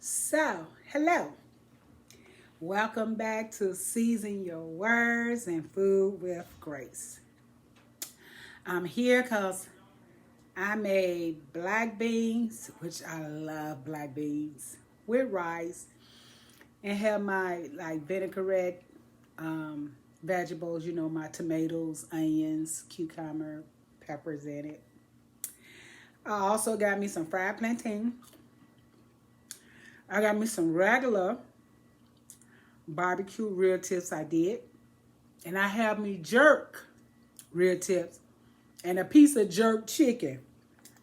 So, hello. Welcome back to Season Your Words and Food with Grace. I'm here because I made black beans, which I love black beans, with rice, and have my vinaigrette vegetables, my tomatoes, onions, cucumber, peppers in it. I also got me some fried plantain. I got me some regular barbecue rib tips I did. And I have me jerk rib tips and a piece of jerk chicken.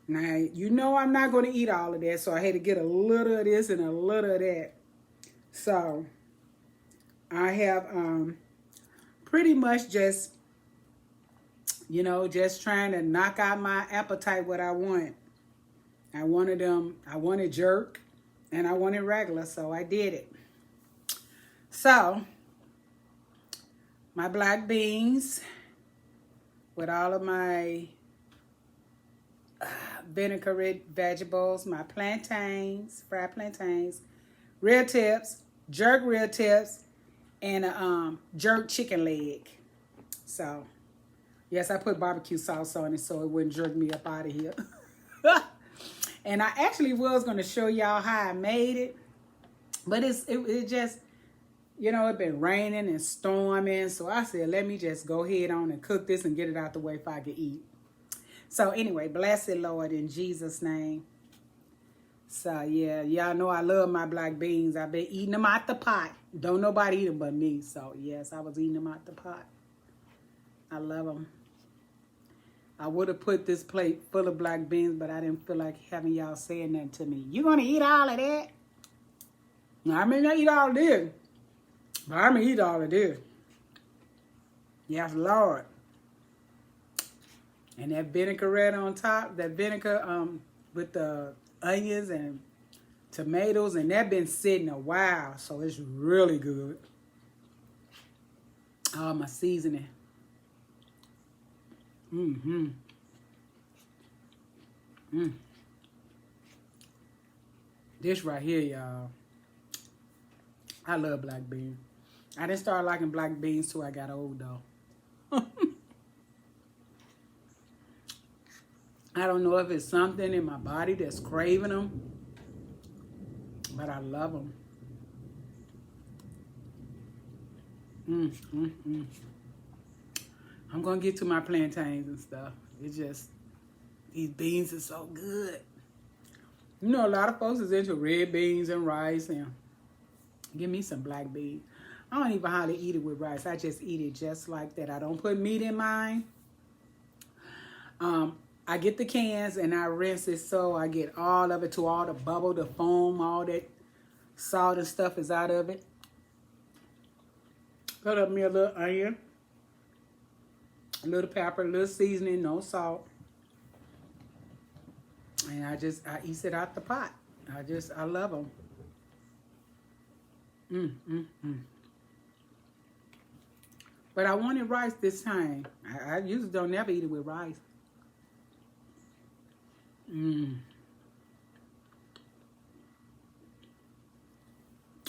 Now, I'm not going to eat all of that, so I had to get a little of this and a little of that. So, I have pretty much just trying to knock out my appetite what I want. I wanted jerk, and I wanted regular, so I did it. So, my black beans with all of my vinaigrette vegetables, my plantains, fried plantains, rib tips, jerk rib tips, and a jerk chicken leg. So, yes, I put barbecue sauce on it so it wouldn't jerk me up out of here. And I actually was going to show y'all how I made it. But it just, it been raining and storming. So I said, let me just go ahead on and cook this and get it out the way if I can eat. So anyway, bless it, Lord, in Jesus' name. So yeah, y'all know I love my black beans. I've been eating them out the pot. Don't nobody eat them but me. So yes, I was eating them out the pot. I love them. I would have put this plate full of black beans, but I didn't feel like having y'all saying that to me. You gonna eat all of that? Now, I may not eat all of this, but I'm gonna eat all of this. Yes, Lord. And that vinaigrette on top, that vinegar with the onions and tomatoes, and that been sitting a while, so it's really good. All my seasoning. This right here, y'all. I love black beans. I didn't start liking black beans till I got old, though. I don't know if it's something in my body that's craving them, but I love them. I'm going to get to my plantains and stuff. It's just, these beans are so good. A lot of folks is into red beans and rice, and give me some black beans. I don't even hardly eat it with rice. I just eat it just like that. I don't put meat in mine. I get the cans and I rinse it so I get all of it to all the bubble, the foam, all that salt and stuff is out of it. Put up me a little onion, a little pepper, a little seasoning, no salt. And I eat it out the pot. I love them. But I wanted rice this time. I usually don't never eat it with rice. When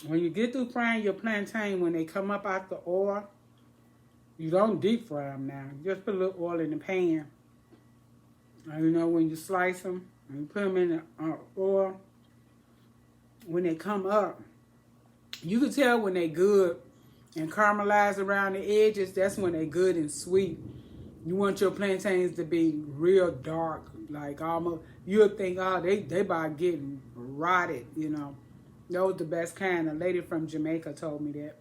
you get through frying your plantain, when they come up out the oil, you don't deep fry them now. You just put a little oil in the pan. And when you slice them, and you put them in the oil, when they come up, you can tell when they good and caramelized around the edges. That's when they good and sweet. You want your plantains to be real dark, like almost, you'll think, oh, they about getting rotted, Those the best kind. A lady from Jamaica told me that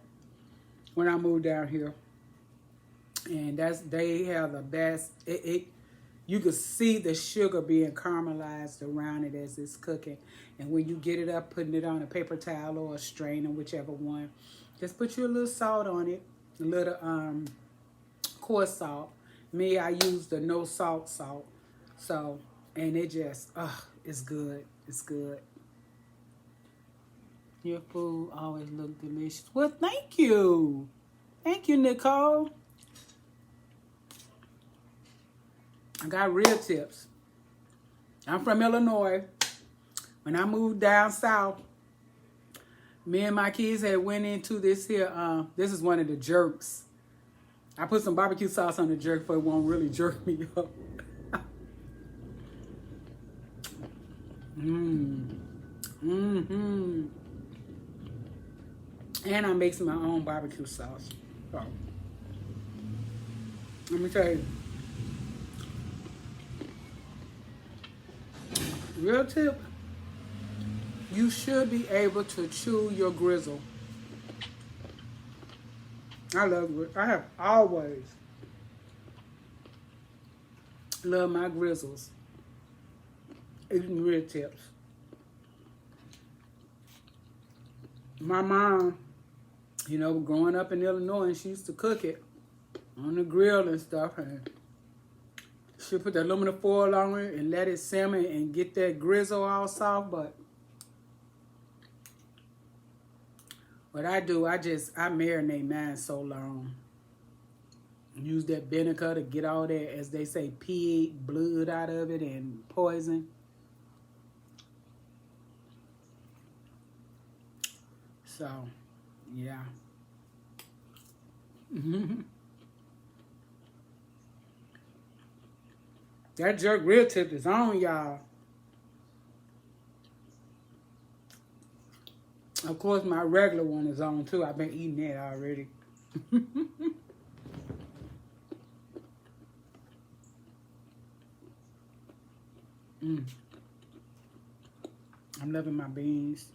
when I moved down here. And they have the best. You can see the sugar being caramelized around it as it's cooking. And when you get it up, putting it on a paper towel or a strainer, whichever one, just put you a little salt on it, a little coarse salt. Me, I use the no salt. So, and it just, it's good. It's good. Your food always look delicious. Well, thank you. Thank you, Nicole. I got rib tips. I'm from Illinois. When I moved down south, Me and my kids had went into this here. This is one of the jerks. I put some barbecue sauce on the jerk, but it won't really jerk me up. And I'm mixing my own barbecue sauce. So, let me tell you. Real tip. You should be able to chew your grizzle. I have always loved my grizzles. Eating rib tips. My mom, you know, growing up in Illinois, and she used to cook it on the grill and stuff. And she'd put the aluminum foil on it and let it simmer and get that grizzle all soft. But what I do, I marinate mine so long. Use that vinegar to get all that, as they say, pig blood out of it and poison. So, yeah. That jerk real tip is on, y'all. Of course, my regular one is on, too. I've been eating that already. I'm loving my beans.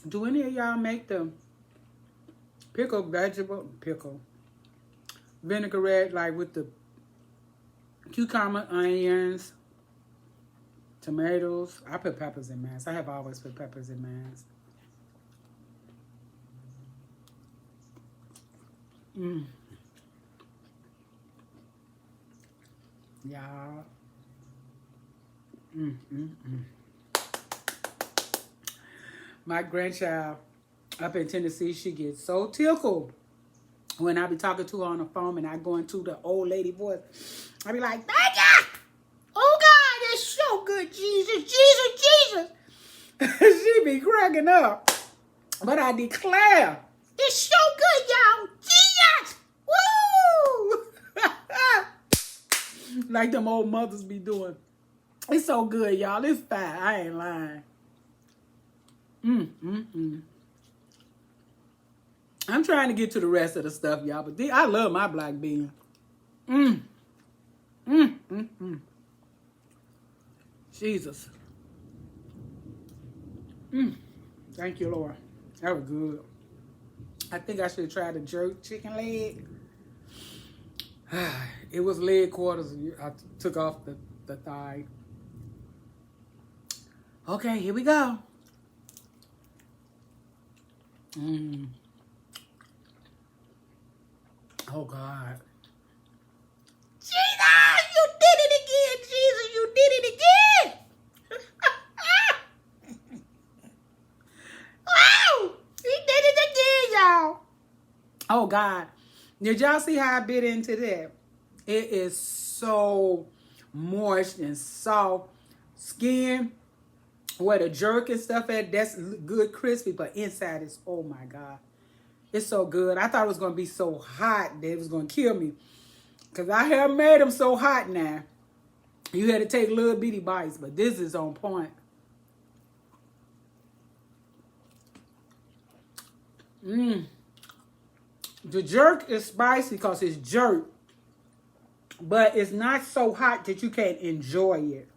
Do any of y'all make the pickled vinaigrette, like with the cucumber, onions, tomatoes? I put peppers in mine. I have always put peppers in mine. Y'all. My grandchild up in Tennessee, she gets so tickled when I be talking to her on the phone and I go into the old lady voice. I be like, thank you! Oh God, that's so good, Jesus, Jesus, Jesus. She be cracking up. But I declare, it's so good, y'all. Jesus! Woo! Like them old mothers be doing. It's so good, y'all. It's fine. I ain't lying. I'm trying to get to the rest of the stuff, y'all, but I love my black bean. Jesus. Thank you, Lord. That was good. I think I should try the jerk chicken leg. It was leg quarters. I took off the thigh. Okay, here we go. Oh, God. Jesus, you did it again, Jesus. You did it again. Wow, he did it again, y'all. Oh, God. Did y'all see how I bit into that? It is so moist and soft. Skin, where the jerk and stuff at, that's good crispy, but inside is, oh my God. It's so good. I thought it was going to be so hot that it was going to kill me. Because I have made them so hot now. You had to take little bitty bites, but this is on point. The jerk is spicy because it's jerk. But it's not so hot that you can't enjoy it.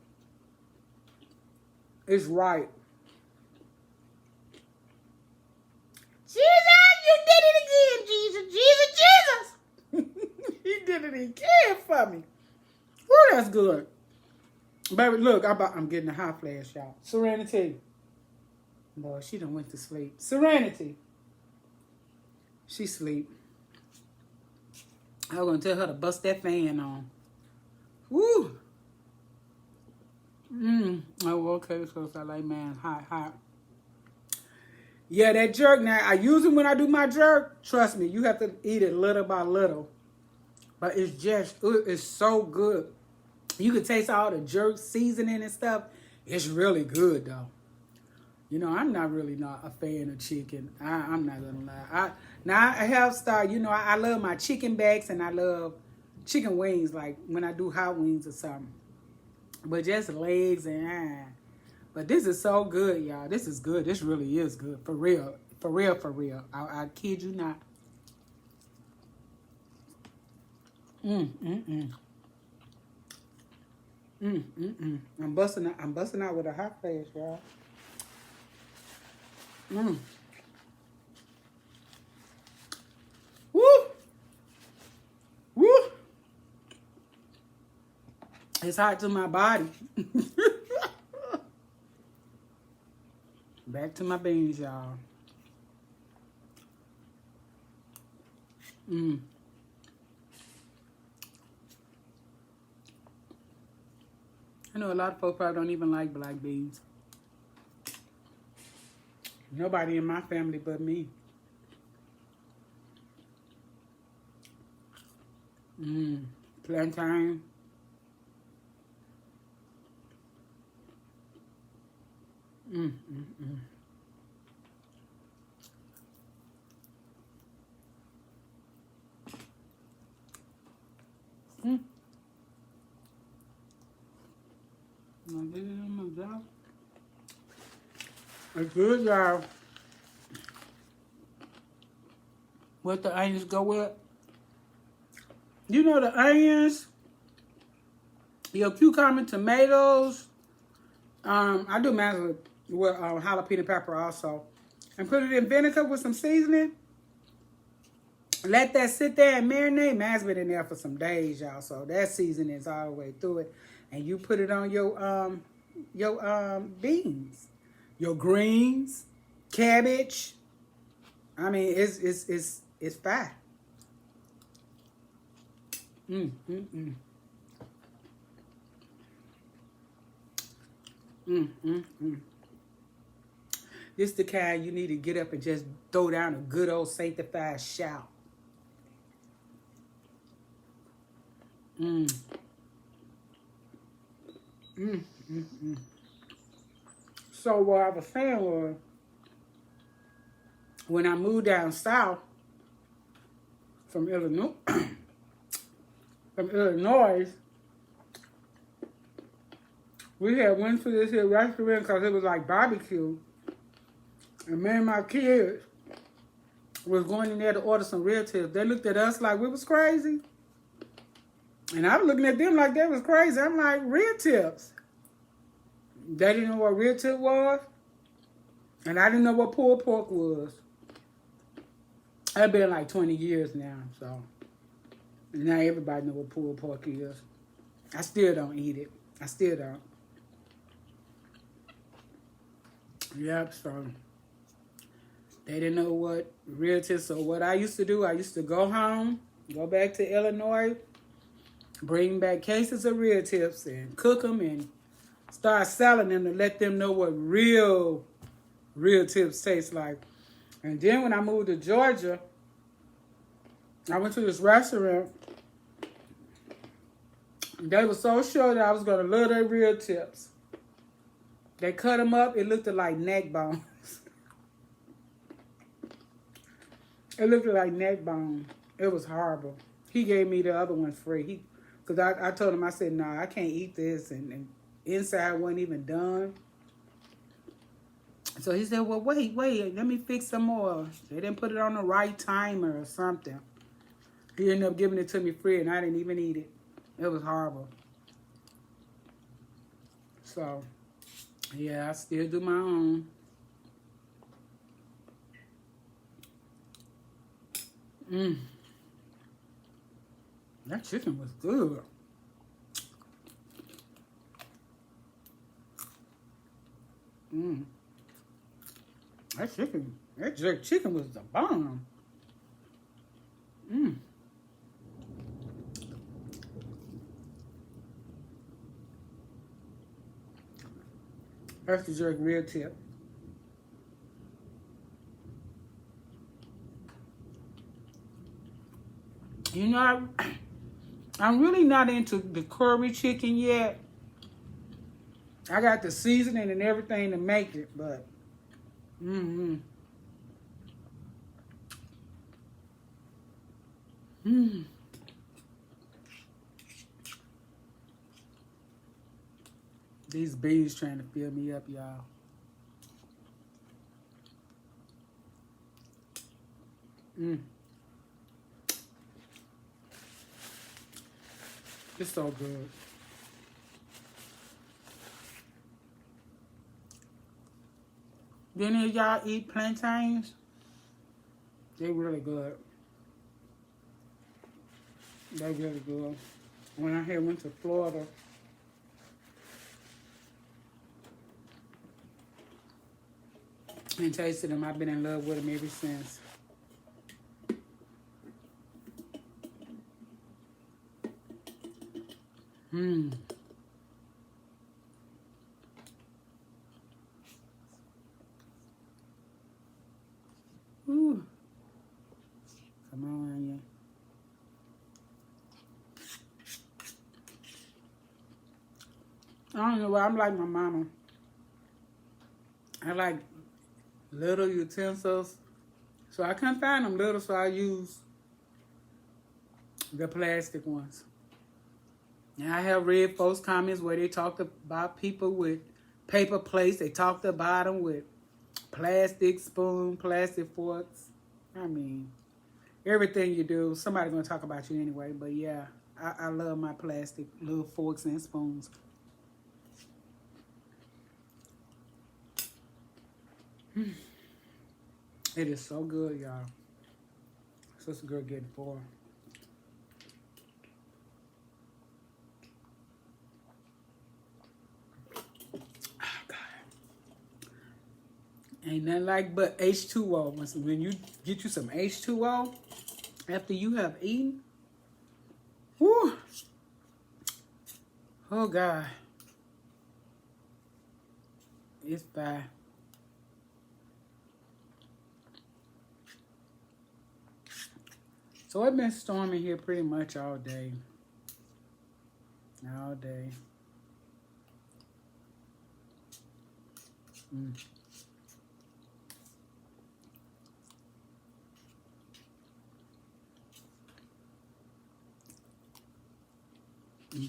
It's right. Jesus, you did it again, Jesus, Jesus, Jesus. He did it again for me. Oh, that's good. Baby, look, I'm getting a hot flash, y'all. Serenity. Boy, she done went to sleep. Serenity. She sleep. I was going to tell her to bust that fan on. Woo. Oh, okay. So I like, man, hot. Yeah, that jerk. Now, I use it when I do my jerk. Trust me, you have to eat it little by little. But it's so good. You can taste all the jerk seasoning and stuff. It's really good though. You know, I'm not really not a fan of chicken. I'm not gonna lie. I have started. You know, I love my chicken backs and I love chicken wings. Like when I do hot wings or something. But just legs and but this is so good, y'all. This is good. This really is good for real, for real, for real. I kid you not. I'm busting out. I'm busting out with a hot flash, y'all. Woo, woo. It's hot to my body. Back to my beans, y'all. I know a lot of folks probably don't even like black beans. Nobody in my family but me. Plantain. It's good, y'all. What the onions go with? You know the onions, your cucumber, tomatoes. I do mine with jalapeno pepper also. And put it in vinegar with some seasoning. Let that sit there and marinate. Mine's been in there for some days, y'all. So that seasoning is all the way through it. And you put it on your beans, your greens, cabbage. I mean, it's fine. This the kind you need to get up and just throw down a good old sanctified shout. So what I was saying was, when I moved down south from Illinois, we had went to this here restaurant because it was like barbecue. And me and my kids was going in there to order some real tips. They looked at us like we was crazy. And I was looking at them like they was crazy. I'm like, real tips? They didn't know what real tip was. And I didn't know what pulled pork was. It's been like 20 years now, so now everybody know what pulled pork is. I still don't eat it. I still don't. Yep, so they didn't know what real tips. So what I used to do, I used to go home, go back to Illinois, bring back cases of real tips and cook them and start selling them to let them know what real tips taste like. And then when I moved to Georgia, I went to this restaurant. They were so sure that I was going to love their real tips. They cut them up. It looked like neck bones. It looked like neck bones. It was horrible. He gave me the other one free. Because I told him, I said, no, I can't eat this. And inside wasn't even done. So he said, well, wait, let me fix some more. They didn't put it on the right timer or something. He ended up giving it to me free, and I didn't even eat it. It was horrible. So, yeah, I still do my own. That chicken was good. That jerk chicken was the bomb. That's the jerk real tip. You know, I'm really not into the curry chicken yet. I got the seasoning and everything to make it, but mm-hmm. Mm. These beans trying to fill me up, y'all. Mm. It's so good. Do any of y'all eat plantains? They really good. They really good. When I had went to Florida, and tasted them, I've been in love with them ever since. Mmm. Ooh. Come on, yeah. I don't know why I'm like my mama. I like little utensils. So I couldn't find them little, so I use the plastic ones. And I have read folks' comments where they talked about people with paper plates. They talked about them with plastic spoon, plastic forks. I mean, everything you do, somebody's going to talk about you anyway. But yeah, I love my plastic little forks and spoons. It is so good, y'all. Such a good getting for. Ain't nothing like but H2O. When you get you some H2O after you have eaten, whoo, oh God, it's fine. So it's been storming here pretty much all day. All day. Mm. Mm.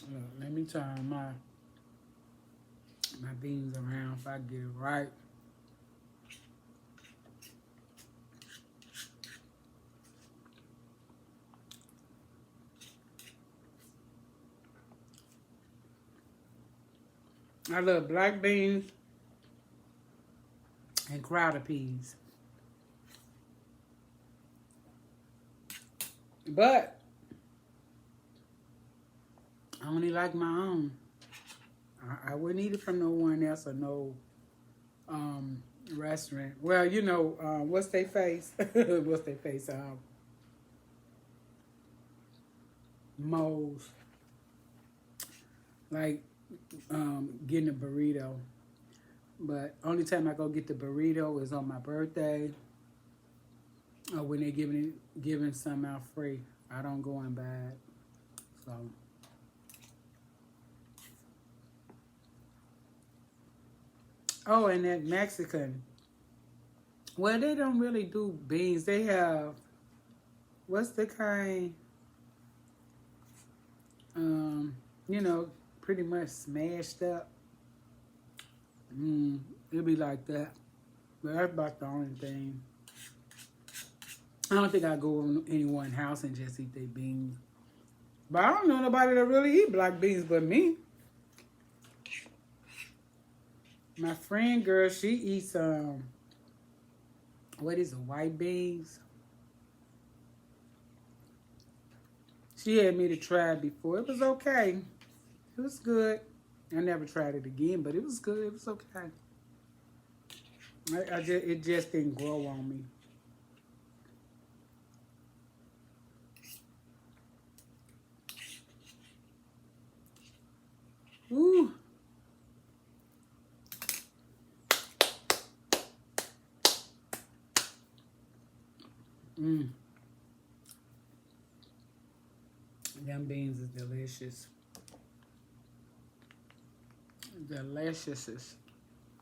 Look, let me turn my beans around if I get it right. I love black beans and crowder peas. But I only like my own. I wouldn't eat it from no one else or no restaurant. Well, you know, what's their face? What's their face? Moe's. Like getting a burrito. But only time I go get the burrito is on my birthday or when they're giving some out free. I don't go and buy it. So oh, and that Mexican. Well, they don't really do beans. They have what's the kind? You know, pretty much smashed up. It'll be like that. But that's about the only thing. I don't think I go in anyone's house and just eat their beans. But I don't know nobody that really eat black beans but me. My friend girl, she eats what is it, white beans? She had me to try it before. It was okay. It was good. I never tried it again, but it was good. It was okay. It just didn't grow on me. Ooh. Mm. Them beans is delicious. Delicious.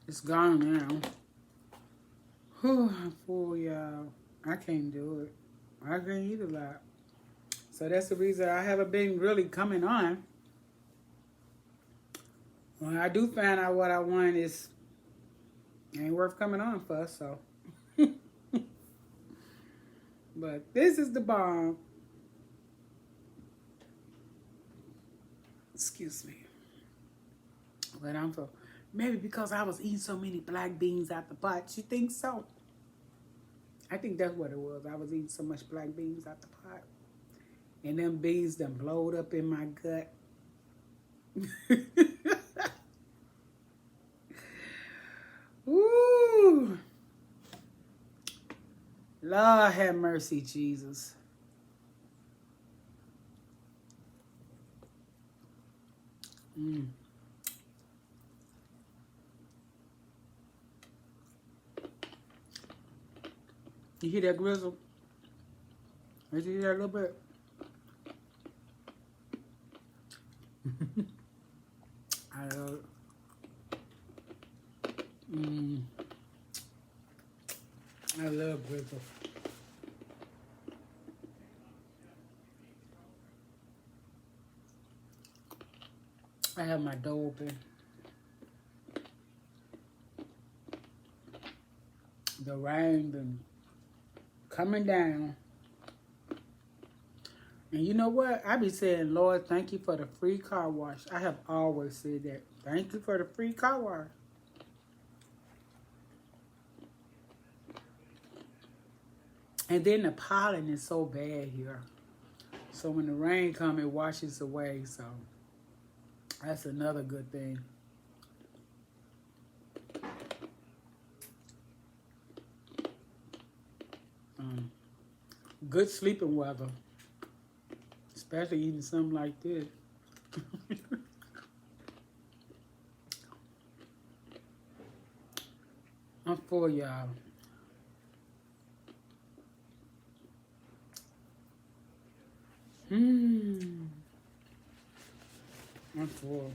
It's gone now. Whew, I'm full, y'all. I can't do it. I can't eat a lot. So that's the reason I haven't been really coming on. When I do find out what I want, it's ain't worth coming on for, so. But this is the bomb. Excuse me. But I'm for maybe because I was eating so many black beans out the pot. You think so? I think that's what it was. I was eating so much black beans out the pot. And them beans done blowed up in my gut. Woo! Lord have mercy, Jesus. Mm. You hear that grizzle? Did you hear that a little bit? I love it. I love grizzle. I have my door open. The rain been coming down. And you know what? I be saying, Lord, thank you for the free car wash. I have always said that. Thank you for the free car wash. And then the pollen is so bad here. So when the rain comes, it washes away. So that's another good thing. Good sleeping weather. Especially eating something like this. I'm full, y'all. I'm full.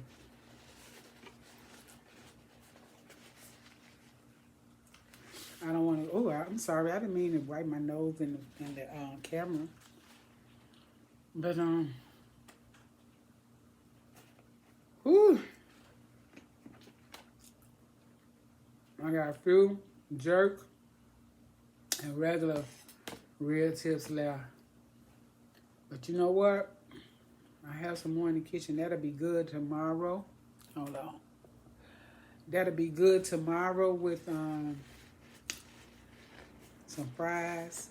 I don't want to. Oh, I'm sorry. I didn't mean to wipe my nose in the camera. But whew. I got a few jerk and regular real tips left. But you know what? I have some more in the kitchen. That'll be good tomorrow. Hold on. That'll be good tomorrow with some fries.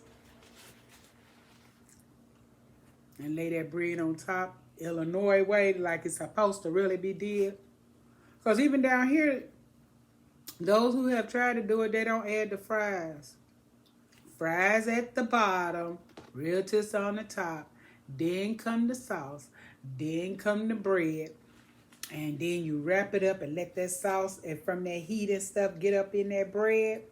And lay that bread on top, Illinois way, like it's supposed to really be did. Because even down here, those who have tried to do it, they don't add the fries. Fries at the bottom, real toast on the top. Then come the sauce. Then come the bread. And then you wrap it up and let that sauce and from that heat and stuff get up in that bread.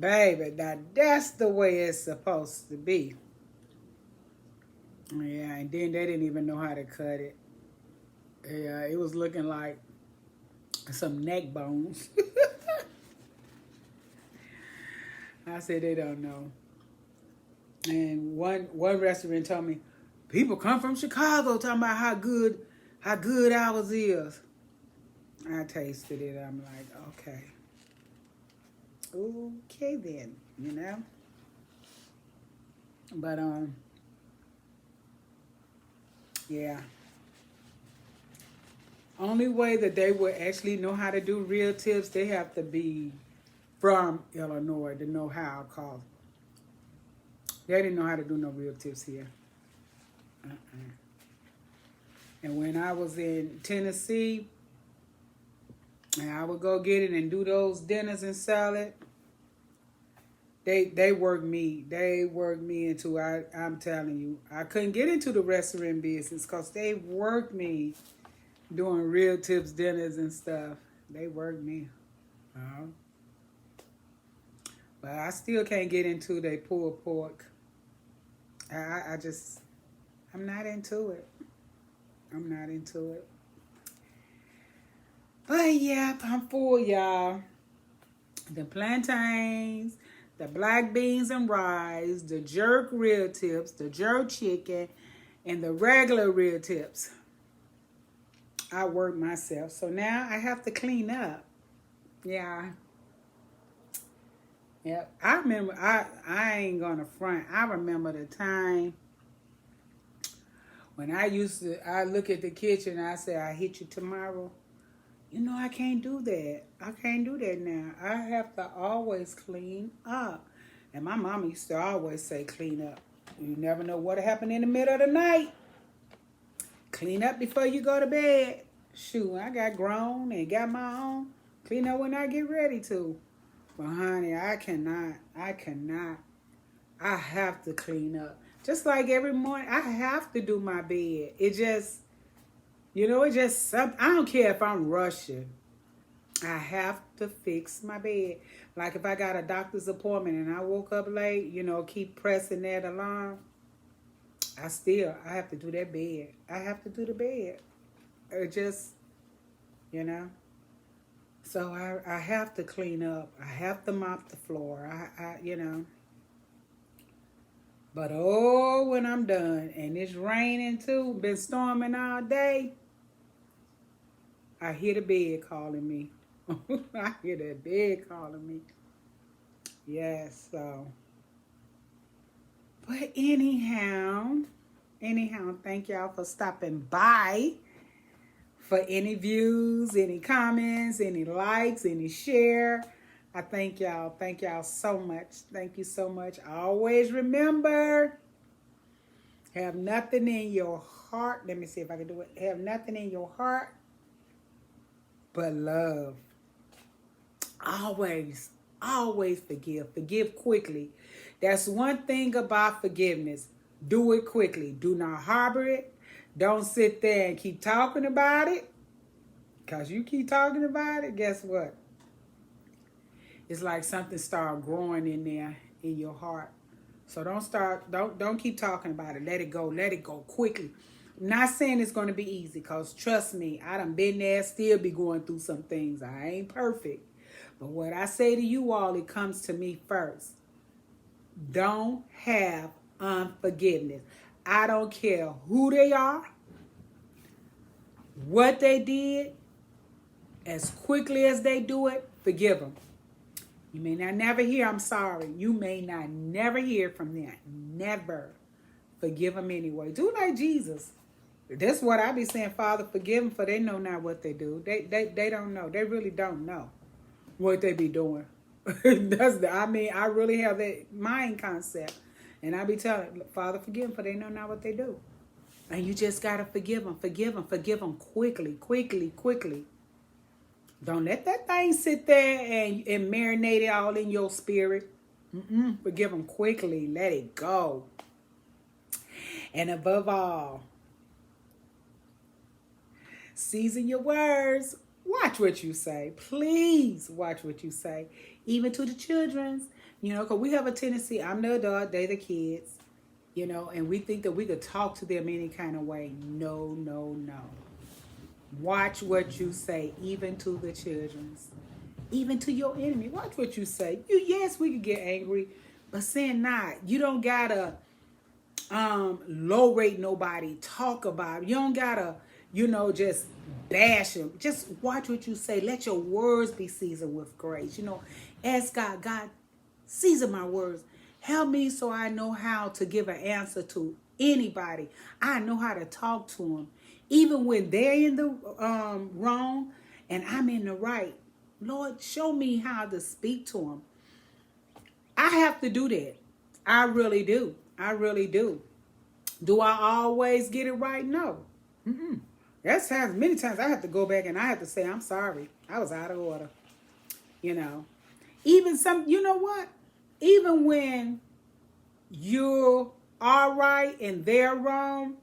Baby, now that's the way it's supposed to be. Yeah, and then they didn't even know how to cut it. Yeah, it was looking like some neck bones. I said they don't know. And one restaurant told me, people come from Chicago talking about how good ours is. I tasted it. I'm like, okay. Okay then, you know. But yeah. Only way that they would actually know how to do real tips, they have to be from Illinois to know how, cause they didn't know how to do no real tips here. And when I was in Tennessee, and I would go get it and do those dinners and salad, they worked me. They worked me into, I'm telling you, I couldn't get into the restaurant business because they worked me doing real tips dinners and stuff. They worked me. But But I still can't get into the pulled pork. I'm not into it. I'm not into it. But yeah, I'm full, y'all. The plantains, the black beans and rice, the jerk rib tips, the jerk chicken, and the regular rib tips. I work myself. So now I have to clean up. Yeah. Yep. I remember, I ain't gonna front. I remember the time when I look at the kitchen and I say, I hit you tomorrow. You know, I can't do that. I can't do that now. I have to always clean up. And my mama used to always say, clean up. You never know what'll happen in the middle of the night. Clean up before you go to bed. Shoot, I got grown and got my own. Clean up when I get ready to. But honey, I cannot. I have to clean up. Just like every morning, I have to do my bed. It just, I don't care if I'm rushing. I have to fix my bed. Like if I got a doctor's appointment and I woke up late, keep pressing that alarm. I have to do that bed. I have to do the bed. It just, So I have to clean up. I have to mop the floor. But when I'm done and it's raining too, been storming all day, I hear the bed calling me. I hear that bed calling me. Yes, so. But anyhow, thank y'all for stopping by. For any views, any comments, any likes, any share. I thank y'all. Thank y'all so much. Thank you so much. Always remember, have nothing in your heart. Let me see if I can do it. Have nothing in your heart but love. Always forgive. Forgive quickly. That's one thing about forgiveness. Do it quickly. Do not harbor it. Don't sit there and keep talking about it. Because you keep talking about it, guess what? It's like something start growing in there in your heart. So don't keep talking about it. Let it go quickly. I'm not saying it's going to be easy, because trust me, I done been there, still be going through some things. I ain't perfect. But what I say to you all, it comes to me first. Don't have unforgiveness. I don't care who they are, what they did, as quickly as they do it, forgive them. You may not never hear, I'm sorry. You may not never hear from them. Never. Forgive them anyway. Do like Jesus. That's what I be saying, Father, forgive them, for they know not what they do. They don't know. They really don't know what they be doing. I really have that mind concept. And I be telling, Father, forgive them, for they know not what they do. And you just got to forgive them quickly. Don't let that thing sit there and marinate it all in your spirit. Forgive them quickly. Let it go. And above all, season your words. Watch what you say. Please watch what you say. Even to the children's. Because we have a tendency, I'm the adult, they the kids. And we think that we could talk to them any kind of way. No. Watch what you say, even to the children's. Even to your enemy. Watch what you say. Yes, we could get angry, but sin not. You don't gotta low rate nobody, talk about it. You don't gotta, just bash them. Just watch what you say. Let your words be seasoned with grace. Ask God, season my words. Help me so I know how to give an answer to anybody. I know how to talk to them. Even when they're in the wrong and I'm in the right. Lord, show me how to speak to them. I have to do that. I really do. Do I always get it right? No. That's many times I have to go back and I have to say, I'm sorry. I was out of order. Even what? Even when you are right and they're wrong,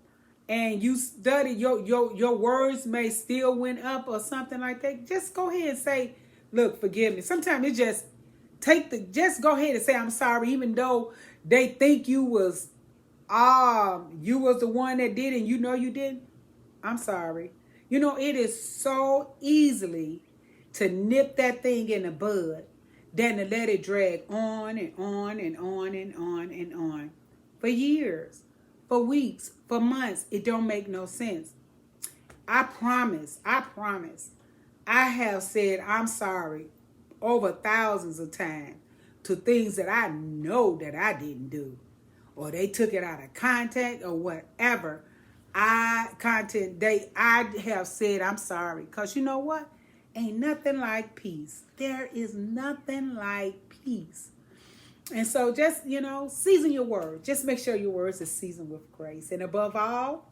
and you study, your words may still went up or something like that, just go ahead and say, look, forgive me. Sometimes it just just go ahead and say I'm sorry, even though they think you was the one that did it and you know you didn't. I'm sorry. You know, it is so easily to nip that thing in the bud than to let it drag on and on and on and on and on for years, for weeks, for months. It don't make no sense. I promise, I have said I'm sorry over thousands of times to things that I know that I didn't do, or they took it out of context or whatever. I have said I'm sorry, because you know what? Ain't nothing like peace. There is nothing like peace. And so just, season your words. Just make sure your words are seasoned with grace. And above all,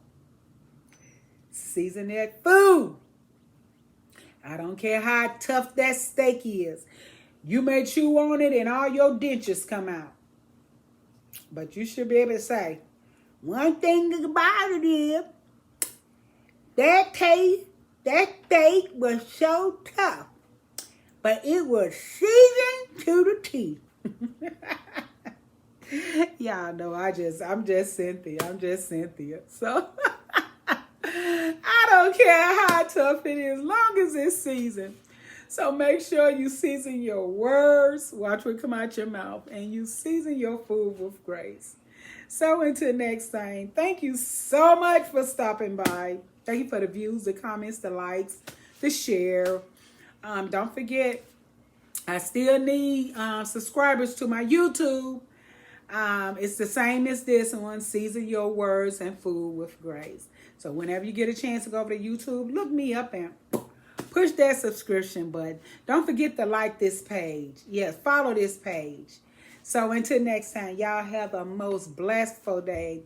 season that food. I don't care how tough that steak is. You may chew on it and all your dentures come out. But you should be able to say, one thing about it is, that steak was so tough, but it was seasoned to the teeth. Y'all know I'm just Cynthia. So I don't care how tough it is, long as it's seasoned. So make sure you season your words, watch what come out your mouth, and you season your food with grace. So until next time, thank you so much for stopping by. Thank you for the views, the comments, the likes, the share. Don't forget, I still need subscribers to my YouTube. It's the same as this one, season your words and food with grace. So whenever you get a chance to go over to YouTube, look me up and push that subscription button. Don't forget to like this page. Yes, follow this page. So until next time, y'all have the most blessful day.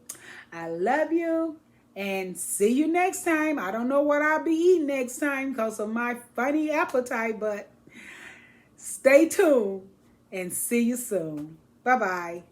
I love you and see you next time. I don't know what I'll be eating next time because of my funny appetite, but stay tuned and see you soon. Bye-bye.